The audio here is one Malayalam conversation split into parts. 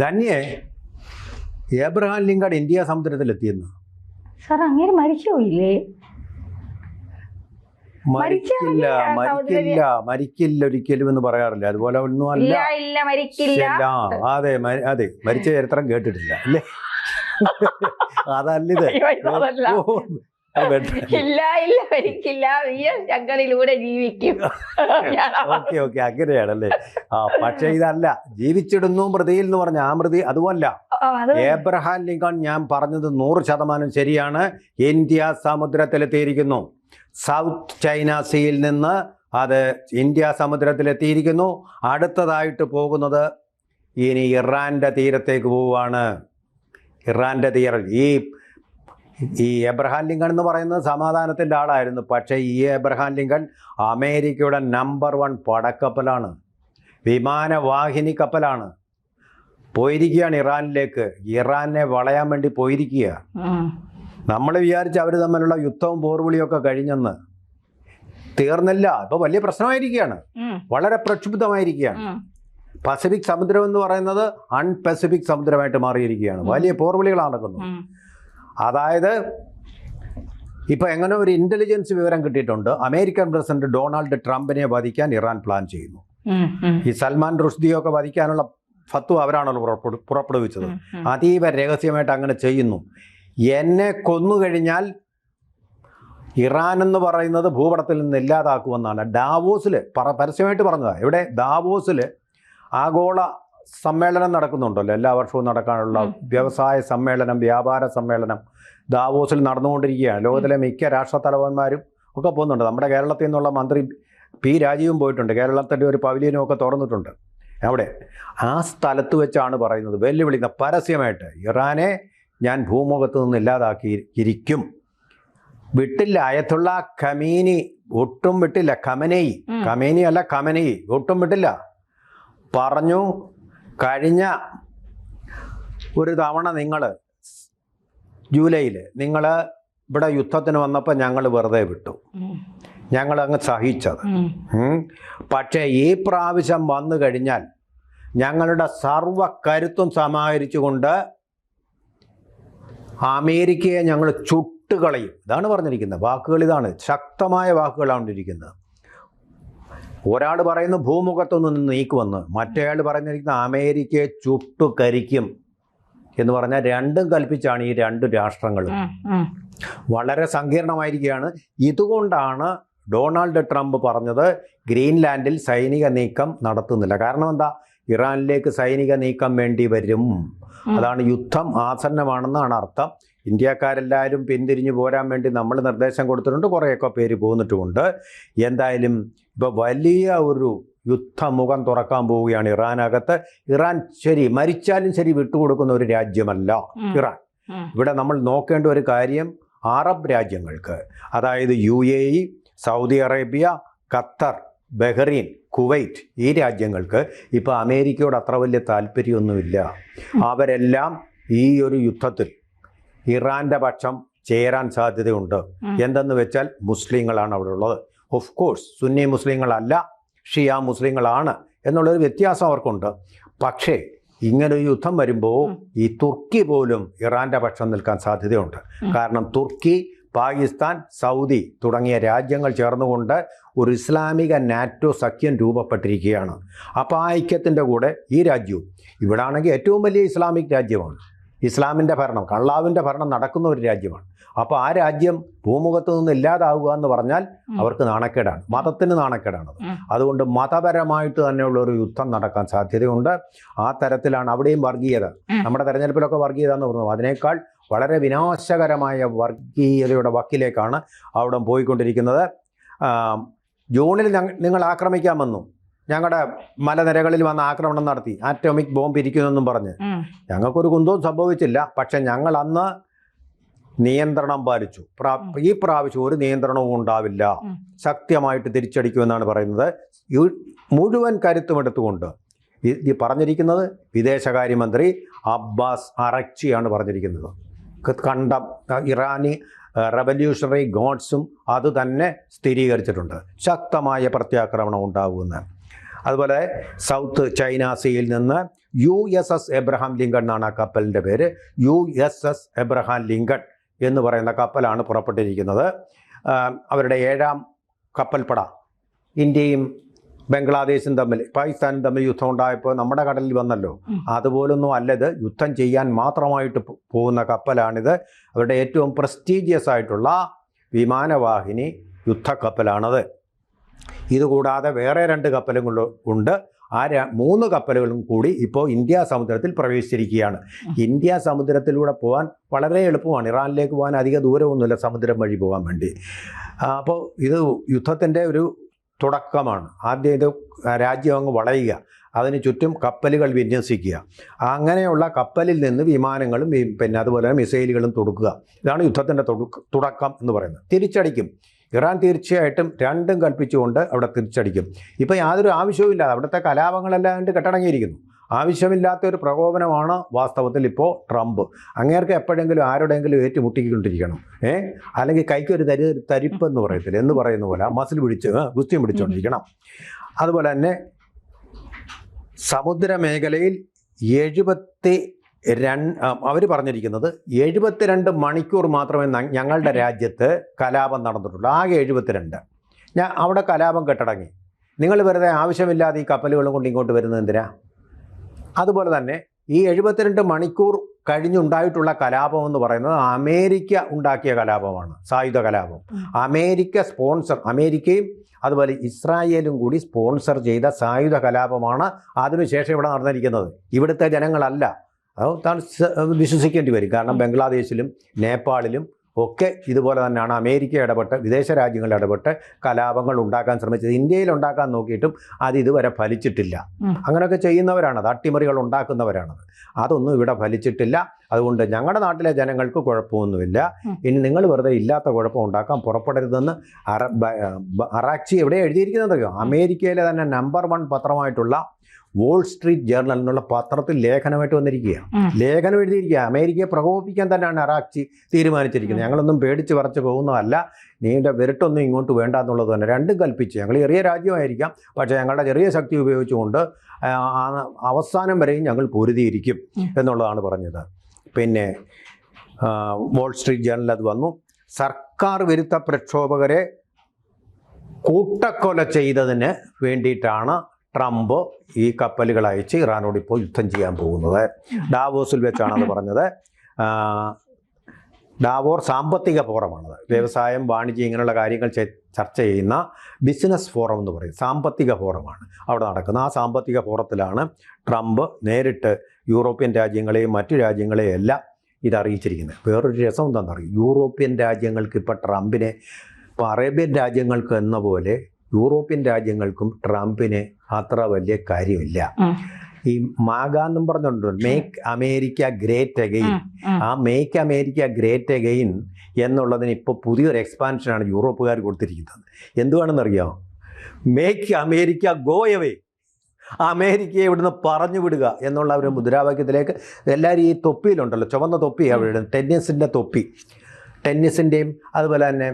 ധന്യെ ഏബ്രഹാം ലിങ്കൺ ഇന്ത്യ സമുദ്രത്തിലെത്തിയെന്ന്. സാർ അങ്ങനെ മരിച്ചു പോയില്ലേ? മരിക്കില്ല ഒരിക്കലും എന്ന് പറയാറില്ല. അതുപോലെ ഒന്നും അല്ല. അതെ അതെ, മരിച്ച ചരിത്രം കേട്ടിട്ടില്ല അല്ലേ? അതല്ലിത്. ഞങ്ങളിലൂടെ ജീവിക്കും. ഓക്കെ അങ്ങനെയാണല്ലേ. പക്ഷെ ഇതല്ല, ജീവിച്ചിടുന്നു മൃതിയിൽ എന്ന് പറഞ്ഞ ആ മൃതി അതുമല്ല. ഏബ്രഹാം ലിങ്കൺ ഞാൻ പറഞ്ഞത് 100% ശരിയാണ്. ഇന്ത്യ സമുദ്രത്തിലെത്തിയിരിക്കുന്നു. സൗത്ത് ചൈന സീയിൽ നിന്ന് അത് ഇന്ത്യ സമുദ്രത്തിലെത്തിയിരിക്കുന്നു. അടുത്തതായിട്ട് പോകുന്നത് ഇനി ഇറാൻ്റെ തീരത്തേക്ക് പോവുകയാണ്. ഇറാൻ്റെ തീരം. ഈ ഏബ്രഹാം ലിങ്കൺ എന്ന് പറയുന്നത് സമാധാനത്തിൻ്റെ ആളായിരുന്നു. പക്ഷേ ഈ ഏബ്രഹാം ലിങ്കൺ അമേരിക്കയുടെ നമ്പർ 1 പടക്കപ്പലാണ്, വിമാനവാഹിനി കപ്പലാണ്. പോയിരിക്കുകയാണ് ഇറാനിലേക്ക്. ഇറാനെ വളയാൻ വേണ്ടി പോയിരിക്കുക. നമ്മൾ വിചാരിച്ച് അവർ തമ്മിലുള്ള യുദ്ധവും പോർവിളിയൊക്കെ കഴിഞ്ഞെന്ന്. തീർന്നില്ല. ഇപ്പോൾ വലിയ പ്രശ്നമായിരിക്കുകയാണ്, വളരെ പ്രക്ഷുബ്ധമായിരിക്കുകയാണ്. പസഫിക് സമുദ്രം എന്ന് പറയുന്നത് അൺപസഫിക് സമുദ്രമായിട്ട് മാറിയിരിക്കുകയാണ്. വലിയ പോർവിളികളാണ് നടക്കുന്നത്. അതായത് ഇപ്പോൾ എങ്ങനെ ഒരു ഇൻ്റലിജൻസ് വിവരം കിട്ടിയിട്ടുണ്ട്. അമേരിക്കൻ പ്രസിഡന്റ് ഡൊണാൾഡ് ട്രംപിനെ വധിക്കാൻ ഇറാൻ പ്ലാൻ ചെയ്യുന്നു. ഈ സൽമാൻ റുഷ്ദിയൊക്കെ വധിക്കാനുള്ള ഫത്വ അവരാണല്ലോ പുറപ്പെടുവിച്ചത്. അതീവ രഹസ്യമായിട്ട് അങ്ങനെ ചെയ്യുന്നു. എന്നെ കൊന്നുകഴിഞ്ഞാൽ ഇറാൻ എന്ന് പറയുന്നത് ഭൂപടത്തിൽ നിന്ന് ഇല്ലാതാക്കുമെന്നാണ് ഡാവോസിൽ പരസ്യമായിട്ട് പറഞ്ഞതാണ്. ഇവിടെ ദാവോസിൽ ആഗോള സമ്മേളനം നടക്കുന്നുണ്ടല്ലോ, എല്ലാ വർഷവും നടക്കാനുള്ള വ്യവസായ സമ്മേളനം, വ്യാപാര സമ്മേളനം ദാവോസിൽ നടന്നുകൊണ്ടിരിക്കുകയാണ്. ലോകത്തിലെ മിക്ക രാഷ്ട്രത്തലവന്മാരും ഒക്കെ പോകുന്നുണ്ട്. നമ്മുടെ കേരളത്തിൽ നിന്നുള്ള മന്ത്രി പി രാജീവും പോയിട്ടുണ്ട്. കേരളത്തിൻ്റെ ഒരു പവലിയനും ഒക്കെ തുറന്നിട്ടുണ്ട് അവിടെ. ആ സ്ഥലത്ത് വെച്ചാണ് പറയുന്നത്, വെല്ലുവിളിക്കുന്ന പരസ്യമായിട്ട്, ഇറാനെ ഞാൻ ഭൂമുഖത്ത് നിന്ന് ഇല്ലാതാക്കിയിരിക്കും. വിട്ടില്ല. അയത്തുള്ള ഖമീനി ഒട്ടും വിട്ടില്ല. ഖമേനി അല്ല ഖമനയി ഒട്ടും വിട്ടില്ല. പറഞ്ഞു, കഴിഞ്ഞ ഒരു തവണ നിങ്ങൾ ജൂലൈയിൽ നിങ്ങൾ ഇവിടെ യുദ്ധത്തിന് വന്നപ്പോൾ ഞങ്ങൾ വെറുതെ വിട്ടു, ഞങ്ങൾ അങ്ങ് സഹിച്ചത്. പക്ഷേ ഈ പ്രാവശ്യം വന്നു കഴിഞ്ഞാൽ ഞങ്ങളുടെ സർവ കരുത്തും സമാഹരിച്ചുകൊണ്ട് അമേരിക്കയെ ഞങ്ങൾ ചുട്ടുകളയും. ഇതാണ് പറഞ്ഞിരിക്കുന്നത്. വാക്കുകൾ ഇതാണ്, ശക്തമായ വാക്കുകളാണ് ഇരിക്കുന്നത്. ഒരാൾ പറയുന്നു ഭൂമുഖത്തൊന്ന് നീക്കുമെന്ന്, മറ്റേയാൾ പറഞ്ഞിരിക്കുന്ന അമേരിക്കയെ ചുട്ടുകരിക്കും എന്ന് പറഞ്ഞാൽ രണ്ടും കൽപ്പിച്ചാണ് ഈ രണ്ട് രാഷ്ട്രങ്ങളും. വളരെ സങ്കീർണമായിരിക്കുകയാണ്. ഇതുകൊണ്ടാണ് ഡൊണാൾഡ് ട്രംപ് പറഞ്ഞത് ഗ്രീൻലാൻഡിൽ സൈനിക നീക്കം നടത്തുന്നില്ല. കാരണം എന്താ? ഇറാനിലേക്ക് സൈനിക നീക്കം വേണ്ടി വരും. അതാണ്, യുദ്ധം ആസന്നമാണെന്നാണ് അർത്ഥം. ഇന്ത്യക്കാരെല്ലാവരും പിന്തിരിഞ്ഞു പോരാൻ വേണ്ടി നമ്മൾ നിർദ്ദേശം കൊടുത്തിട്ടുണ്ട്. കുറേയൊക്കെ പേര് പോന്നിട്ടുമുണ്ട്. എന്തായാലും ഇപ്പോൾ വലിയ ഒരു യുദ്ധമുഖം തുറക്കാൻ പോവുകയാണ് ഇറാനകത്ത്. ഇറാൻ ശരി മരിച്ചാലും ശരി വിട്ടുകൊടുക്കുന്ന ഒരു രാജ്യമല്ല ഇറാൻ. ഇവിടെ നമ്മൾ നോക്കേണ്ട ഒരു കാര്യം, അറബ് രാജ്യങ്ങൾക്ക്, അതായത് UAE, Saudi Arabia, Qatar, Bahrain, Kuwait, ഈ രാജ്യങ്ങൾക്ക് ഇപ്പോൾ അമേരിക്കയോട് അത്ര വലിയ താല്പര്യമൊന്നുമില്ല. അവരെല്ലാം ഈ ഒരു യുദ്ധത്തിൽ ഇറാൻ്റെ പക്ഷം ചേരാൻ സാധ്യതയുണ്ട്. എന്തെന്ന് വെച്ചാൽ മുസ്ലിങ്ങളാണ് അവിടെ ഉള്ളത്. ഓഫ് കോഴ്സ് സുന്നി മുസ്ലിങ്ങളല്ല, ഷിയ മുസ്ലിങ്ങളാണ് എന്നുള്ളൊരു വ്യത്യാസം അവർക്കുണ്ട്. പക്ഷേ ഇങ്ങനൊരു യുദ്ധം വരുമ്പോൾ ഈ തുർക്കി പോലും ഇറാൻ്റെ പക്ഷം നിൽക്കാൻ സാധ്യതയുണ്ട്. കാരണം തുർക്കി, പാകിസ്ഥാൻ, സൗദി തുടങ്ങിയ രാജ്യങ്ങൾ ചേർന്നുകൊണ്ട് ഒരു ഇസ്ലാമിക നാറ്റോ സഖ്യം രൂപപ്പെട്ടിരിക്കുകയാണ്. അപ്പോൾ ആ ഐക്യത്തിൻ്റെ കൂടെ ഈ രാജ്യവും, ഇവിടെ ആണെങ്കിൽ ഏറ്റവും വലിയ ഇസ്ലാമിക് രാജ്യമാണ്, ഇസ്ലാമിൻ്റെ ഭരണം, കള്ളാവിൻ്റെ ഭരണം നടക്കുന്ന ഒരു രാജ്യമാണ്. അപ്പോൾ ആ രാജ്യം ഭൂമുഖത്ത് നിന്ന് ഇല്ലാതാവുക എന്ന് പറഞ്ഞാൽ അവർക്ക് നാണക്കേടാണ്, മതത്തിന് നാണക്കേടാണത്. അതുകൊണ്ട് മതപരമായിട്ട് തന്നെയുള്ള ഒരു യുദ്ധം നടക്കാൻ സാധ്യതയുണ്ട്. ആ തരത്തിലാണ് അവിടെയും വർഗീയത, നമ്മുടെ തെരഞ്ഞെടുപ്പിലൊക്കെ വർഗീയത എന്ന് പറഞ്ഞു, അതിനേക്കാൾ വളരെ വിനാശകരമായ വർഗീയതയുടെ വക്കിലേക്കാണ് അവിടെ പോയിക്കൊണ്ടിരിക്കുന്നത്. ജൂണിൽ നിങ്ങൾ ആക്രമിക്കാൻ വന്നു, ഞങ്ങളുടെ മലനിരകളിൽ വന്ന് ആക്രമണം നടത്തി, ആറ്റോമിക് ബോംബ് ഇരിക്കുന്നെന്നും പറഞ്ഞ്. ഞങ്ങൾക്കൊരു കുന്തവും സംഭവിച്ചില്ല. പക്ഷെ ഞങ്ങൾ അന്ന് നിയന്ത്രണം പാലിച്ചു. ഈ പ്രാവശ്യം ഒരു നിയന്ത്രണവും ഉണ്ടാവില്ല, ശക്തമായിട്ട് തിരിച്ചടിക്കുമെന്നാണ് പറയുന്നത്. മുഴുവൻ കരുത്തും എടുത്തുകൊണ്ട് ഈ പറഞ്ഞിരിക്കുന്നത് വിദേശകാര്യമന്ത്രി അബ്ബാസ് അറക്ചിയാണ് പറഞ്ഞിരിക്കുന്നത്. കണ്ടം ഇറാനി റവല്യൂഷണറി ഗാർഡ്സും അത് തന്നെ സ്ഥിരീകരിച്ചിട്ടുണ്ട്, ശക്തമായ പ്രത്യാക്രമണം ഉണ്ടാകുമെന്ന്. അതുപോലെ സൗത്ത് ചൈന സീയിൽ നിന്ന് USS എബ്രഹാം ലിങ്കൺ എന്നാണ് ആ കപ്പലിൻ്റെ പേര്. USS എബ്രഹാം ലിങ്കൺ എന്ന് പറയുന്ന കപ്പലാണ് പുറപ്പെട്ടിരിക്കുന്നത്. അവരുടെ 7ാം കപ്പൽപ്പട. ഇന്ത്യയും ബംഗ്ലാദേശും തമ്മിൽ, പാകിസ്ഥാനും തമ്മിൽ യുദ്ധം ഉണ്ടായപ്പോൾ നമ്മുടെ കടലിൽ വന്നല്ലോ, അതുപോലൊന്നും അല്ലത്. യുദ്ധം ചെയ്യാൻ മാത്രമായിട്ട് പോകുന്ന കപ്പലാണിത്. അവരുടെ ഏറ്റവും പ്രസ്റ്റീജിയസ് ആയിട്ടുള്ള വിമാനവാഹിനി യുദ്ധക്കപ്പലാണത്. ഇതുകൂടാതെ വേറെ 2 കപ്പലുകൾ ഉണ്ട്. ആ 3 കപ്പലുകളും കൂടി ഇപ്പോൾ ഇന്ത്യ സമുദ്രത്തിൽ പ്രവേശിച്ചിരിക്കുകയാണ്. ഇന്ത്യ സമുദ്രത്തിലൂടെ പോകാൻ വളരെ എളുപ്പമാണ്. ഇറാനിലേക്ക് പോകാൻ അധിക ദൂരമൊന്നുമില്ല സമുദ്രം വഴി പോകാൻ വേണ്ടി. അപ്പോൾ ഇത് യുദ്ധത്തിൻ്റെ ഒരു തുടക്കമാണ്. ആദ്യം ഇത് രാജ്യം അങ്ങ് വളയുക, അതിന് ചുറ്റും കപ്പലുകൾ വിന്യസിക്കുക, അങ്ങനെയുള്ള കപ്പലിൽ നിന്ന് വിമാനങ്ങളും പിന്നെ അതുപോലെ തന്നെ മിസൈലുകളും തൊടുക്കുക. ഇതാണ് യുദ്ധത്തിൻ്റെ തുടക്കം എന്ന് പറയുന്നത്. തിരിച്ചടിക്കും. ഇറാൻ തീർച്ചയായിട്ടും 2ഉം കൽപ്പിച്ചുകൊണ്ട് അവിടെ തിരിച്ചടിക്കും. ഇപ്പോൾ യാതൊരു ആവശ്യവുമില്ലാതെ അവിടുത്തെ കലാപങ്ങളെല്ലാം കണ്ട് കെട്ടടങ്ങിയിരിക്കുന്നു. ആവശ്യമില്ലാത്ത ഒരു പ്രകോപനമാണ് വാസ്തവത്തിൽ ഇപ്പോൾ ട്രംപ്. അങ്ങേർക്ക് എപ്പോഴെങ്കിലും ആരുടെയെങ്കിലും ഏറ്റുമുട്ടിക്കൊണ്ടിരിക്കണം, അല്ലെങ്കിൽ കൈക്കൊരു തരിപ്പ് എന്ന് പറയത്തില്ല, എന്ന് പറയുന്ന പോലെ മസിൽ പിടിച്ച് ഗുസ്തിയും പിടിച്ചുകൊണ്ടിരിക്കണം. അതുപോലെ തന്നെ സമുദ്രമേഖലയിൽ 72 അവർ പറഞ്ഞിരിക്കുന്നത് 72 മണിക്കൂർ മാത്രമേ ഞങ്ങളുടെ രാജ്യത്ത് കലാപം നടന്നിട്ടുള്ളൂ. ആകെ 72. അവിടെ കലാപം കെട്ടടങ്ങി. നിങ്ങൾ വെറുതെ ആവശ്യമില്ലാതെ ഈ കപ്പലുകളും കൊണ്ട് ഇങ്ങോട്ട് വരുന്നത് എന്തിനാ? അതുപോലെ തന്നെ ഈ 72 മണിക്കൂർ കഴിഞ്ഞുണ്ടായിട്ടുള്ള കലാപം എന്ന് പറയുന്നത് അമേരിക്ക ഉണ്ടാക്കിയ കലാപമാണ്, സായുധ കലാപം. അമേരിക്കയും അതുപോലെ ഇസ്രായേലും കൂടി സ്പോൺസർ ചെയ്ത സായുധ കലാപമാണ് അതിനുശേഷം ഇവിടെ നടന്നിരിക്കുന്നത്. ഇവിടുത്തെ ജനങ്ങളല്ല. അത് വിശ്വസിക്കേണ്ടി വരും. കാരണം ബംഗ്ലാദേശിലും നേപ്പാളിലും ഒക്കെ ഇതുപോലെ തന്നെയാണ് അമേരിക്ക ഇടപെട്ട്, വിദേശ രാജ്യങ്ങൾ ഇടപെട്ട് കലാപങ്ങൾ ഉണ്ടാക്കാൻ ശ്രമിച്ചത്. ഇന്ത്യയിൽ ഉണ്ടാക്കാൻ നോക്കിയിട്ടും അത് ഇതുവരെ ഫലിച്ചിട്ടില്ല. അങ്ങനെയൊക്കെ ചെയ്യുന്നവരാണത്, അട്ടിമറികൾ ഉണ്ടാക്കുന്നവരാണത്. അതൊന്നും ഇവിടെ ഫലിച്ചിട്ടില്ല. അതുകൊണ്ട് ഞങ്ങളുടെ നാട്ടിലെ ജനങ്ങൾക്ക് കുഴപ്പമൊന്നുമില്ല. ഇനി നിങ്ങൾ വെറുതെ ഇല്ലാത്ത കുഴപ്പം ഉണ്ടാക്കാൻ പുറപ്പെടരുതെന്ന് അറാക്ചി എവിടെ എഴുതിയിരിക്കുന്നതറിയോ? അമേരിക്കയിലെ തന്നെ നമ്പർ 1 പത്രമായിട്ടുള്ള വോൾ സ്ട്രീറ്റ് ജേർണൽ എന്നുള്ള പത്രത്തിൽ ലേഖനമായിട്ട് വന്നിരിക്കുകയാണ്. ലേഖനം എഴുതിയിരിക്കുക. അമേരിക്കയെ പ്രകോപിപ്പിക്കാൻ തന്നെയാണ് അറാക്ചി തീരുമാനിച്ചിരിക്കുന്നത്. ഞങ്ങളൊന്നും പേടിച്ച് പറച്ച് പോകുന്നതല്ല, നീണ്ട വിരട്ടൊന്നും ഇങ്ങോട്ട് വേണ്ട എന്നുള്ളത് തന്നെ. 2ഉം കൽപ്പിച്ച്. ഞങ്ങൾ ചെറിയ രാജ്യമായിരിക്കാം, പക്ഷേ ഞങ്ങളുടെ ചെറിയ ശക്തി ഉപയോഗിച്ചുകൊണ്ട് അവസാനം വരെയും ഞങ്ങൾ പൊരുതിയിരിക്കും എന്നുള്ളതാണ് പറഞ്ഞത്. പിന്നെ വോൾ സ്ട്രീറ്റ് ജേർണൽ അത് വന്നു. സർക്കാർ വിരുദ്ധ പ്രക്ഷോഭകരെ കൂട്ടക്കൊല ചെയ്തതിന് വേണ്ടിയിട്ടാണ് ട്രംപ് ഈ കപ്പലുകൾ അയച്ച് ഇറാനോട് ഇപ്പോൾ യുദ്ധം ചെയ്യാൻ പോകുന്നത്. ഡാവോസിൽ വെച്ചാണെന്ന് പറഞ്ഞത്. ഡാവോർ സാമ്പത്തിക ഫോറമാണത്. വ്യവസായം, വാണിജ്യം, ഇങ്ങനെയുള്ള കാര്യങ്ങൾ ചർച്ച ചെയ്യുന്ന ബിസിനസ് ഫോറം എന്ന് പറയും. സാമ്പത്തിക ഫോറമാണ് അവിടെ നടക്കുന്നത്. ആ സാമ്പത്തിക ഫോറത്തിലാണ് ട്രംപ് നേരിട്ട് യൂറോപ്യൻ രാജ്യങ്ങളെയും മറ്റു രാജ്യങ്ങളെയും എല്ലാം ഇത് അറിയിച്ചിരിക്കുന്നത്. വേറൊരു രസം എന്താണെന്നറിയും? യൂറോപ്യൻ രാജ്യങ്ങൾക്ക് ഇപ്പോൾ ട്രംപിനെ, ഇപ്പോൾ അറേബ്യൻ രാജ്യങ്ങൾക്ക് എന്ന പോലെ യൂറോപ്യൻ രാജ്യങ്ങൾക്കും ട്രംപിനെ അത്ര വലിയ കാര്യമില്ല. ഈ മാഗ എന്നും പറഞ്ഞുണ്ട്, മേക്ക് അമേരിക്ക ഗ്രേറ്റ് അഗെയിൻ. ആ മേക്ക് അമേരിക്ക ഗ്രേറ്റ് അഗെയിൻ എന്നുള്ളതിന് ഇപ്പോൾ പുതിയൊരു എക്സ്പാൻഷനാണ് യൂറോപ്പുകാർ കൊടുത്തിരിക്കുന്നത്. എന്തുവാണെന്നറിയാമോ? Make America go away. അമേരിക്കയെ ഇവിടുന്ന് പറഞ്ഞു വിടുക എന്നുള്ള ഒരു മുദ്രാവാക്യത്തിലേക്ക് എല്ലാവരും ഈ തൊപ്പിയിലുണ്ടല്ലോ, ചുവന്ന തൊപ്പി, അവരുടെ ടെന്നീസിൻ്റെ തൊപ്പി, ടെന്നീസിൻ്റെയും അതുപോലെ തന്നെ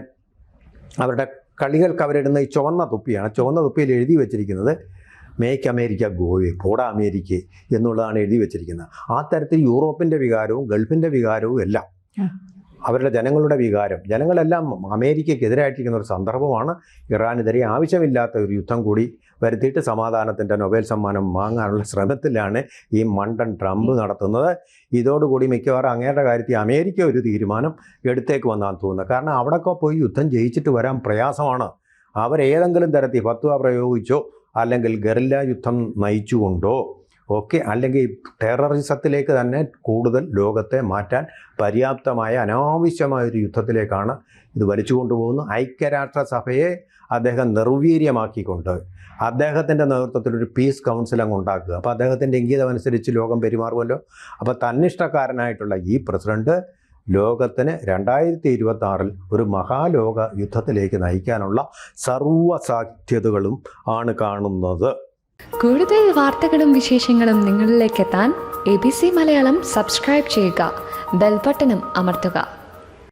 അവരുടെ കളികൾക്ക് അവരിടുന്ന ഈ ചുവന്ന തൊപ്പിയാണ്. ചുവന്ന തൊപ്പിയിൽ എഴുതി വെച്ചിരിക്കുന്നത് മേക്ക് അമേരിക്ക ഗോവേ, പോടാ അമേരിക്ക എന്നുള്ളതാണ് എഴുതി വെച്ചിരിക്കുന്നത്. ആ തരത്തിൽ യൂറോപ്പിൻ്റെ വികാരവും ഗൾഫിൻ്റെ വികാരവും എല്ലാം, അവരുടെ ജനങ്ങളുടെ വികാരം, ജനങ്ങളെല്ലാം അമേരിക്കയ്ക്കെതിരായിട്ടിരിക്കുന്ന ഒരു സന്ദർഭമാണ്. ഇറാനെതിരെ ആവശ്യമില്ലാത്ത ഒരു യുദ്ധം കൂടി വരുത്തിയിട്ട് സമാധാനത്തിൻ്റെ നൊബേൽ സമ്മാനം വാങ്ങാനുള്ള ശ്രമത്തിലാണ് ഈ മണ്ടൻ ട്രംപ് നടത്തുന്നത്. ഇതോടുകൂടി മിക്കവാറും അങ്ങേരുടെ കാര്യത്തിൽ അമേരിക്ക ഒരു തീരുമാനം എടുത്തേക്ക് വന്നാന്ന് തോന്നുന്നത്. കാരണം അവിടെയൊക്കെ പോയി യുദ്ധം ജയിച്ചിട്ട് വരാൻ പ്രയാസമാണ്. അവരേതെങ്കിലും തരത്തിൽ ഫത്വ പ്രയോഗിച്ചോ അല്ലെങ്കിൽ ഗറില്ല യുദ്ധം നയിച്ചുകൊണ്ടോ ഒക്കെ, അല്ലെങ്കിൽ ടെററിസത്തിലേക്ക് തന്നെ കൂടുതൽ ലോകത്തെ മാറ്റാൻ പര്യാപ്തമായ അനാവശ്യമായൊരു യുദ്ധത്തിലേക്കാണ് ഇത് വലിച്ചു കൊണ്ടുപോകുന്നത്. ഐക്യരാഷ്ട്രസഭയെ അദ്ദേഹം നിർവീര്യമാക്കിക്കൊണ്ട് അദ്ദേഹത്തിൻ്റെ നേതൃത്വത്തിലൊരു പീസ് കൗൺസിൽ അങ്ങ് ഉണ്ടാക്കുക. അപ്പോൾ അദ്ദേഹത്തിൻ്റെ ഇംഗിതമനുസരിച്ച് ലോകം പെരുമാറുമല്ലോ. അപ്പോൾ തന്നിഷ്ടക്കാരനായിട്ടുള്ള ഈ പ്രസിഡന്റ് ലോകത്തിന് 2026 ഒരു മഹാലോക യുദ്ധത്തിലേക്ക് നയിക്കാനുള്ള സർവ്വ സാധ്യതകളും ആണ് കാണുന്നത്. കൂടുതൽ വാർത്തകളും വിശേഷങ്ങളും നിങ്ങളിലേക്ക് എത്താൻ ABC മലയാളം സബ്സ്ക്രൈബ് ചെയ്യുക, ബെൽബട്ടനും അമർത്തുക.